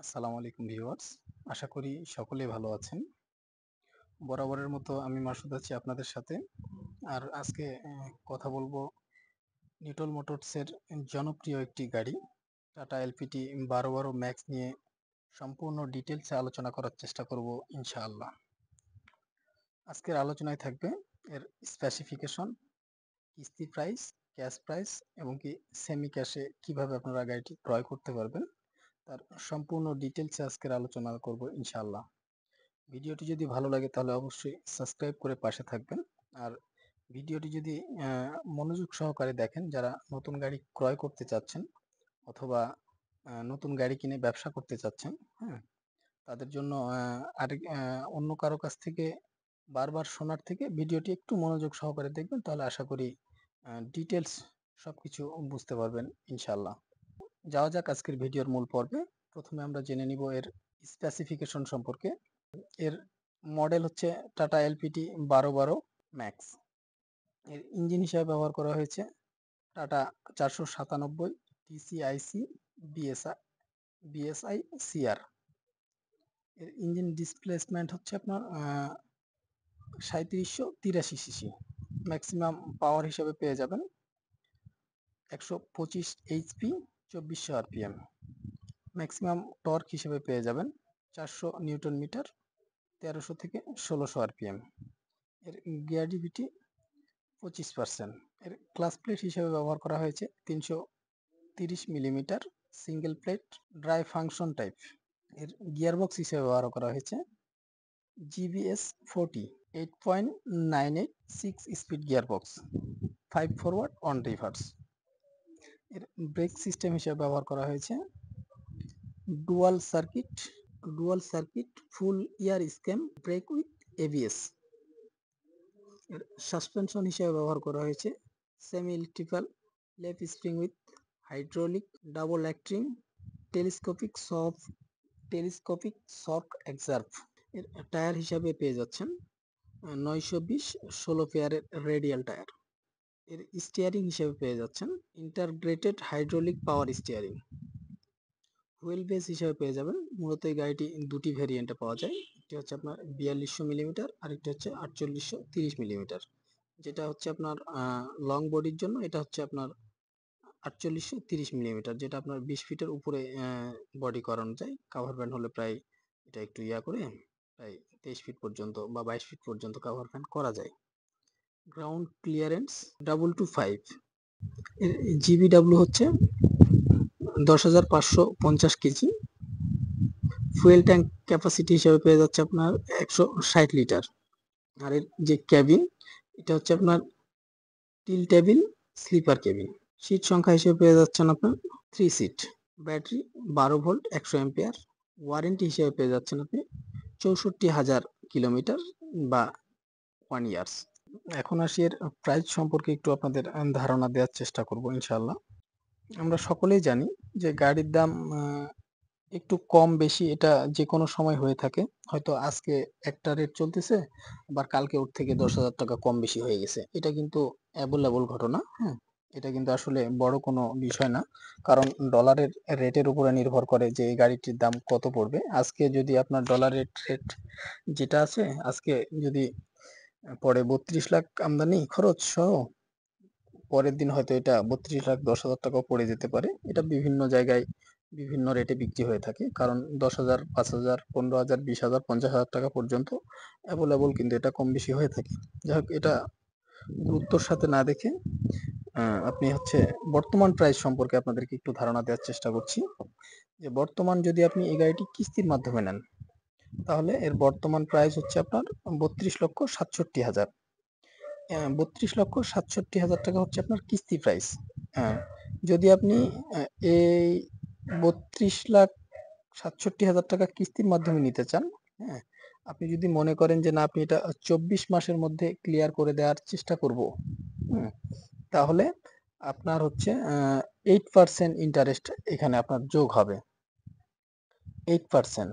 আসসালামু আলাইকুম ভিউয়ার্স, আশা করি সকলেই ভালো আছেন। বরাবরের মতো আমি মাসুদ আছি আপনাদের সাথে। আর আজকে কথা বলবো নিটল মোটরসের জনপ্রিয় একটি গাড়ি টাটা এলপিটি 1212 ম্যাক্স নিয়ে সম্পূর্ণ ডিটেলসে আলোচনা করার চেষ্টা করব ইনশাআল্লাহ। আজকের আলোচনায় থাকবে এর স্পেসিফিকেশন, কিস্তি প্রাইস, ক্যাশ প্রাইস এবং কি সেমি ক্যাশে কিভাবে আপনারা গাড়িটি ক্রয় করতে পারবেন তার সম্পূর্ণ ডিটেলসে আজকের আলোচনা করব ইনশাআল্লাহ। ভিডিওটি যদি ভালো লাগে তাহলে অবশ্যই সাবস্ক্রাইব করে পাশে থাকবেন। আর ভিডিওটি যদি মনোযোগ সহকারে দেখেন, যারা নতুন গাড়ি ক্রয় করতে চাচ্ছেন অথবা নতুন গাড়ি কিনে ব্যবসা করতে চাচ্ছেন, হ্যাঁ, তাদের জন্য অন্য কারো কাছ থেকে বারবার শোনার থেকে ভিডিওটি একটু মনোযোগ সহকারে দেখবেন, তাহলে আশা করি ডিটেলস সবকিছু বুঝতে পারবেন ইনশাল্লাহ। যাওয়া যাক আজকের ভিডিওর মূল পর্বে। প্রথমে আমরা জেনে নিব এর স্পেসিফিকেশন সম্পর্কে। এর মডেল হচ্ছে টাটা এলপিটি 1212 ম্যাক্স। এর ইঞ্জিন হিসাবে ব্যবহার করা হয়েছে টাটা 497 টিসিআইসি বিএসআই বিএসআই সিআর। এর ইঞ্জিন ডিসপ্লেসমেন্ট হচ্ছে আপনার 3783 সিসি। ম্যাক্সিমাম পাওয়ার হিসাবে পেয়ে যাবেন 125 এইচপি, 2400 আরপিএম। ম্যাক্সিমাম টর্ক হিসেবে পেয়ে যাবেন 400 নিউটন মিটার, 1300 থেকে 1600 আরপিএম। এর গিয়ার ডিভিটি 25%। এর ক্লাস প্লেট হিসেবে ব্যবহার করা হয়েছে 330 millimetre single plate dry function type. এর গিয়ারবক্স হিসেবে ব্যবহার করা হয়েছে GBS 40 8.98 6 speed gearbox, 5 forward 1 reverse. এর ব্রেক সিস্টেম হিসেবে ব্যবহার করা হয়েছে dual circuit full air S cam brake with ABS. এর সাসপেনশন হিসেবে ব্যবহার করা হয়েছে semi electrical leaf spring with hydraulic double acting telescopic shock absorb. এর টায়ার হিসাবে পেয়ে যাচ্ছেন 920 16 পেয়ারের রেডিয়াল টায়ার। এর স্টিয়ারিং হিসেবে পেয়ে যাচ্ছেন integrated hydraulic power steering. Wheel base হিসেবে পেয়ে যাবেন, মূলত এই গাড়িটি দুটি ভেরিয়েন্টে পাওয়া যায়। একটি হচ্ছে আপনার 4200 মিলিমিটার, আরেকটি হচ্ছে 4830 মিলিমিটার। যেটা হচ্ছে আপনার লং বডির জন্য, এটা হচ্ছে আপনার 4830 মিলিমিটার, যেটা আপনার 20 ফিটের উপরে বডি করানো যায়। কাভার ভ্যান হলে প্রায় এটা একটু করে প্রায় 23 ফিট পর্যন্ত বা 22 ফিট পর্যন্ত কাভার ভ্যান করা যায়। Ground clearance 225। এর জিবিডব্লিউ হচ্ছে 10,550 কেজি। ফুয়েল ট্যাঙ্ক ক্যাপাসিটি হিসেবে পেয়ে যাচ্ছে আপনার 160 লিটার। আর এর যে ক্যাবিন, এটা হচ্ছে আপনার tilt table sleeper cabin. Seat সংখ্যা হিসেবে পেয়ে যাচ্ছেন আপনার 3 seat. Battery 12 volt 100 ampere. Warranty হিসেবে পেয়ে যাচ্ছেন আপনি 64,000 কিলোমিটার বা 1 ইয়ার্স। এখন আসি এর প্রাইস সম্পর্কে একটু আপনাদের ধারণা দেওয়ার চেষ্টা করব ইনশাআল্লাহ। আমরা সকলেই জানি যে গাড়ির দাম একটু কম বেশি এটা যে কোনো সময় হয়ে থাকে। হয়তো আজকে একটা রেট চলতেছে, আবার কালকে ওর থেকে 10,000 টাকা কম বেশি হয়ে গেছে। এটা কিন্তু অ্যাভেলেবল ঘটনা, হ্যাঁ। এটা কিন্তু আসলে বড় কোনো বিষয় না, কারণ ডলারের রেটের উপরে নির্ভর করে যে এই গাড়িটির দাম কত পড়বে। আজকে যদি আপনার ডলারের রেট যেটা আছে, আজকে যদি পরে 32 লাখ আমদানি খরচ সহ, পরের দিন হয়তো এটা 32 লাখ 10,000 টাকাও পড়ে যেতে পারে। এটা বিভিন্ন জায়গায় বিভিন্ন রেটে বিক্রি হয়ে থাকে, কারণ 10,000 5,000 15,000 20,000 50,000 টাকা পর্যন্ত অ্যাভেলেবল কিন্তু এটা কম বেশি হয়ে থাকে। যাই হোক, এটা গুরুত্বর সাথে না দেখে আপনি হচ্ছে বর্তমান প্রাইস সম্পর্কে আপনাদেরকে একটু ধারণা দেওয়ার চেষ্টা করছি। যে বর্তমান যদি আপনি এই গাড়িটি কিস্তির মাধ্যমে নেন, তাহলে এর বর্তমান প্রাইস হচ্ছে আপনার 32,67,000। 32,67,000 টাকা হচ্ছে আপনার কিস্তি প্রাইস। হ্যাঁ, যদি আপনি এই 32,67,000 টাকা কিস্তির মাধ্যমে নিতে চান, হ্যাঁ, আপনি যদি মনে করেন যে না, আপনি এটা 24 মাসের মধ্যে ক্লিয়ার করে দেওয়ার চেষ্টা করব, তাহলে আপনার হচ্ছে 8% ইন্টারেস্ট এখানে আপনার যোগ হবে, 8%।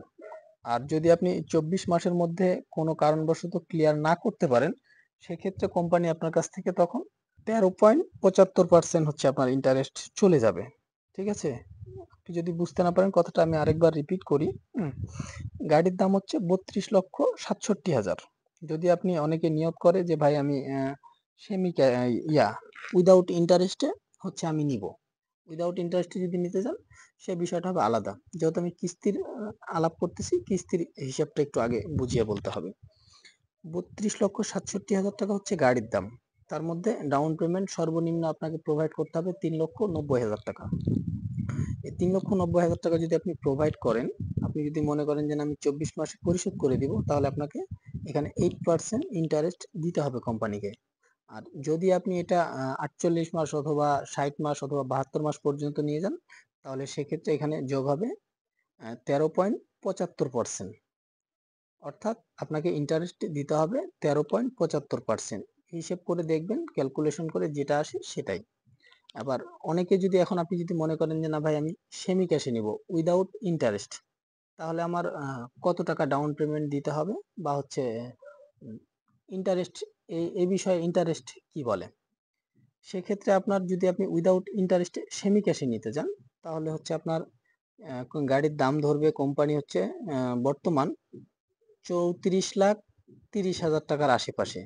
আর যদি আপনি 24 মাসের মধ্যে কোনো কারণবশত ক্লিয়ার না করতে পারেন, সেক্ষেত্রে কোম্পানি আপনার কাছ থেকে তখন 13.75% হচ্ছে আপনার ইন্টারেস্ট চলে যাবে। ঠিক আছে? আপনি যদি বুঝতে না পারেন কথাটা আমি আরেকবার রিপিট করি। গাড়ির দাম হচ্ছে 32,67,000। যদি আপনি অনেকে নিয়ত করে যে ভাই আমি সেমি উইদাউট ইন্টারেস্টে হচ্ছে আমি নিব, উইদাউট ইন্টারেস্টে যদি নিতে চান সে বিষয়টা হবে আলাদা। যেহেতু আমি কিস্তির আলাপ করতেছি, কিস্তির হিসাবটা একটু আগে বুঝিয়ে বলতে হবে। 32,67,000 টাকা হচ্ছে গাড়ির দাম। তার মধ্যে ডাউন পেমেন্ট সর্বনিম্ন আপনাকে প্রোভাইড করতে হবে 3,90,000 টাকা। এই 3,90,000 টাকা যদি আপনি প্রোভাইড করেন, আপনি যদি মনে করেন যে আমি 24 মাসে পরিশোধ করে দিব, তাহলে আপনাকে এখানে 8% ইন্টারেস্ট দিতে হবে কোম্পানিকে। আর যদি আপনি এটা 48 মাস অথবা 60 মাস অথবা 72 মাস পর্যন্ত নিয়ে যান, তাহলে সেক্ষেত্রে এখানে যোগ হবে 13.75%। অর্থাৎ আপনাকে ইন্টারেস্ট দিতে হবে 13.75%। হিসেব করে দেখবেন, ক্যালকুলেশন করে যেটা আসে সেটাই। আবার অনেকে যদি এখন আপনি যদি মনে করেন যে না ভাই আমি সেমি ক্যাশে নিব উইদাউট ইন্টারেস্ট, তাহলে আমার কত টাকা ডাউন পেমেন্ট দিতে হবে বা হচ্ছে ইন্টারেস্ট, এই বিষয়ে ইন্টারেস্ট কি বলে। সেক্ষেত্রে আপনার যদি আপনি উইদাউট ইন্টারেস্টে সেমি ক্যাশে নিতে যান, তাহলে হচ্ছে আপনার গাড়ির দাম ধরবে কোম্পানি হচ্ছে বর্তমান 34,30,000 টাকার আশেপাশে।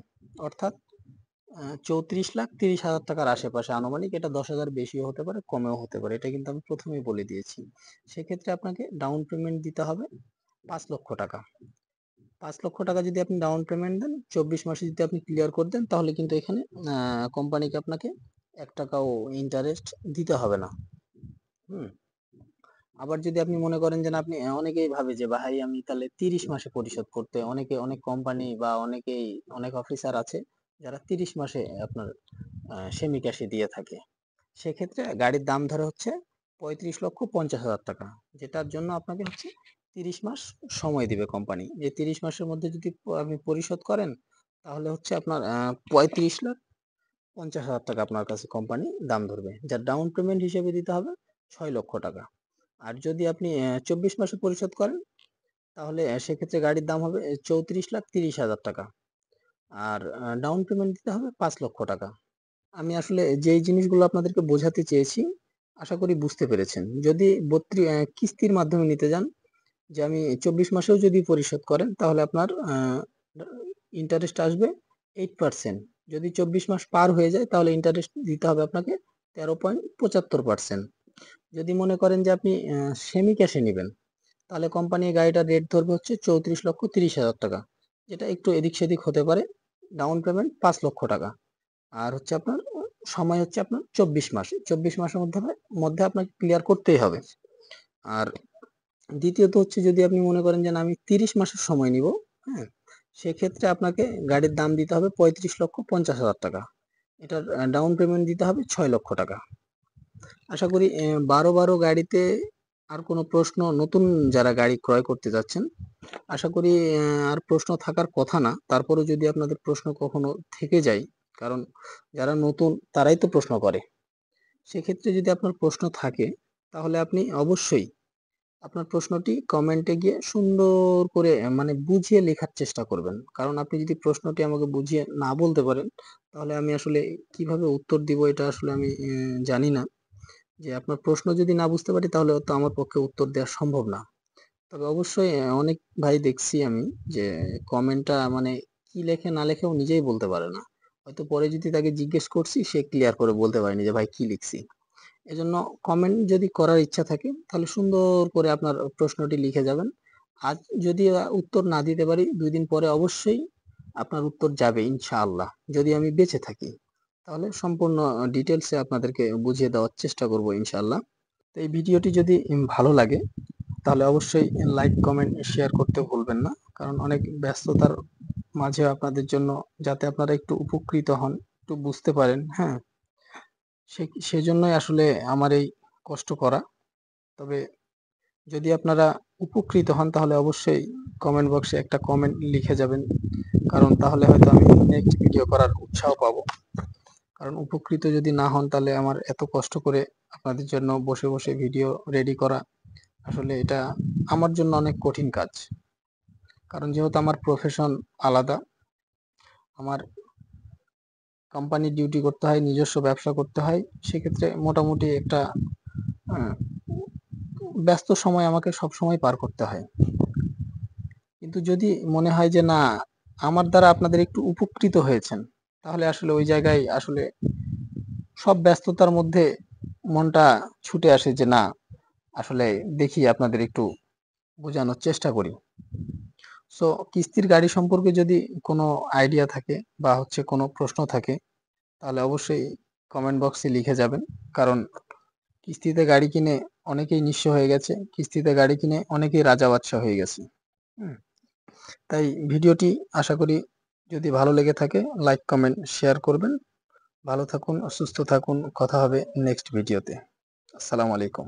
অর্থাৎ 34,30,000 টাকার আশেপাশে আনুমানিক। এটা 10,000 বেশিও হতে পারে, কমেও হতে পারে, এটা কিন্তু আমি প্রথমেই বলে দিয়েছি। সেক্ষেত্রে আপনাকে ডাউন পেমেন্ট দিতে হবে 5 লক্ষ টাকা। 5 লক্ষ টাকা যদি আপনি ডাউন পেমেন্ট দেন, 24 মাসে যদি আপনি ক্লিয়ার করে দেন, তাহলে কিন্তু এখানে কোম্পানিকে আপনাকে 1 টাকাও ইন্টারেস্ট দিতে হবে না। আবার যদি আপনি মনে করেন যে আপনি অনেকেই ভাবে যে ভাই আমি তাহলে 30 মাসে পরিশোধ করতে, অনেক কোম্পানি বা অনেক অফিসার আছে যারা 30 মাসে আপনার সেমি ক্যাশে দিয়ে থাকে। সেক্ষেত্রে গাড়ির দাম ধরে হচ্ছে 35,50,000 টাকা, যেটার জন্য আপনাকে হচ্ছে 30 মাস সময় দিবে কোম্পানি। যে 30 মাসের মধ্যে যদি আপনি পরিশোধ করেন, তাহলে হচ্ছে আপনার 35,50,000 টাকা আপনার কাছে কোম্পানি দাম ধরবে, যার ডাউন পেমেন্ট হিসেবে দিতে হবে 6 লক্ষ টাকা। আর যদি আপনি 24 মাসে পরিশোধ করেন, তাহলে সেক্ষেত্রে গাড়ির দাম হবে 34,30,000 টাকা। আর ডাউন পেমেন্ট দিতে হবে 5 লক্ষ টাকা। আমি আসলে যেই জিনিসগুলো আপনাদেরকে বোঝাতে চেয়েছি, আশা করি বুঝতে পেরেছেন। যদি কিস্তির মাধ্যমে নিতে যান, যে আমি 24 মাসেও যদি পরিশোধ করেন, তাহলে আপনার ইন্টারেস্ট আসবে 8%। যদি 24 মাস পার হয়ে যায়, তাহলে ইন্টারেস্ট দিতে হবে আপনাকে 13.75%। যদি মনে করেন যে আপনি সেমি ক্যাশে নেবেন, তাহলে কোম্পানি গাড়িটার রেট ধরবে হচ্ছে 34,30,000 টাকা, যেটা একটু এদিক সেদিক হতে পারে। ডাউন পেমেন্ট 5 লক্ষ টাকা। আর হচ্ছে আপনার সময় হচ্ছে আপনার 24 মাস। 24 মাসের মধ্যে আপনাকে ক্লিয়ার করতেই হবে। আর দ্বিতীয়ত হচ্ছে, যদি আপনি মনে করেন যে আমি 30 মাসের সময় নিব, হ্যাঁ, সেক্ষেত্রে আপনাকে গাড়ির দাম দিতে হবে 35,50,000 টাকা। এটার ডাউন পেমেন্ট দিতে হবে 6 লক্ষ টাকা। আশা করি 12 গাড়িতে আর কোনো প্রশ্ন, নতুন যারা গাড়ি ক্রয় করতে যাচ্ছেন, আশা করি আর প্রশ্ন থাকার কথা না। তারপরে যদি আপনাদের প্রশ্ন কখনো থেকে যায়, কারণ যারা নতুন তারাই তো প্রশ্ন করে, সেক্ষেত্রে যদি আপনার প্রশ্ন থাকে, তাহলে আপনি অবশ্যই আপনার প্রশ্নটি কমেন্টে গিয়ে সুন্দর করে মানে বুঝিয়ে লেখার চেষ্টা করবেন। কারণ আপনি যদি প্রশ্নটি আমাকে বুঝিয়ে না বলতে পারেন, তাহলে আমি আসলে কিভাবে উত্তর দিব এটা আসলে আমি জানি না। যে আপনার প্রশ্ন যদি না বুঝতে পারি, তাহলে তো আমার পক্ষে উত্তর দেওয়া সম্ভব না। তবে অবশ্যই অনেক ভাই দেখছি আমি যে কমেন্টটা মানে কি লেখে না লেখে ও নিজেই বলতে পারে না। হয়তো পরে যদি তাকে জিজ্ঞেস করছি, সে ক্লিয়ার করে বলতে পারেনি যে ভাই কি লিখছি। এজন্য কমেন্ট যদি করার ইচ্ছা থাকে, তাহলে সুন্দর করে আপনার প্রশ্নটি লিখে যাবেন। আজ যদি উত্তর না দিতে পারি, 2 দিন পরে অবশ্যই আপনার উত্তর যাবে ইনশাআল্লাহ। যদি আমি বেঁচে থাকি, তাহলে সম্পূর্ণ ডিটেলসে আপনাদেরকে বুঝিয়ে দেওয়ার চেষ্টা করব ইনশাআল্লাহ। তো এই ভিডিওটি যদি ভালো লাগে, তাহলে অবশ্যই লাইক, কমেন্ট, শেয়ার করতে ভুলবেন না। কারণ অনেক ব্যস্ততার মাঝে আপনাদের জন্য, যাতে আপনারা একটু উপকৃত হন, একটু বুঝতে পারেন, হ্যাঁ, সেজন্যই আসলে আমার এই কষ্ট করা। তবে যদি আপনারা উপকৃত হন, তাহলে অবশ্যই কমেন্ট বক্সে একটা কমেন্ট লিখে যাবেন। কারণ তাহলে হয়তো আমি নেক্সট ভিডিও করার উৎসাহ পাবো। কারণ উপকৃত যদি না হন, তাহলে আমার এত কষ্ট করে আপনাদের জন্য বসে বসে ভিডিও রেডি করা, আসলে এটা আমার জন্য অনেক কঠিন কাজ। কারণ যেহেতু আমার প্রফেশন আলাদা, আমার কোম্পানি ডিউটি করতে হয়, নিজস্ব ব্যবসা করতে হয়, সেক্ষেত্রে মোটামুটি একটা ব্যস্ত সময় আমাকে সব সময় পার করতে হয়। কিন্তু যদি মনে হয় যে না, আমার দ্বারা আপনাদের একটু উপকৃত হয়েছেন, তাহলে আসলে ওই জায়গায় আসলে সব ব্যস্ততার মধ্যে মনটা ছুটে আসে যে না, আসলে দেখি আপনাদের একটু বোঝানোর চেষ্টা করি। সো কিস্তির গাড়ি সম্পর্কে যদি কোনো আইডিয়া থাকে বা হচ্ছে কোনো প্রশ্ন থাকে, তাহলে অবশ্যই কমেন্ট বক্সে লিখে যাবেন। কারণ কিস্তিতে গাড়ি কিনে অনেকেই নিঃস্ব হয়ে গেছে, কিস্তিতে গাড়ি কিনে অনেকেই রাজা বাদশা হয়ে গেছে। তাই ভিডিওটি আশা করি যদি ভালো লেগে থাকে লাইক কমেন্ট শেয়ার করবেন। ভালো থাকুন, সুস্থ থাকুন, কথা হবে নেক্সট ভিডিওতে। আসসালামু আলাইকুম।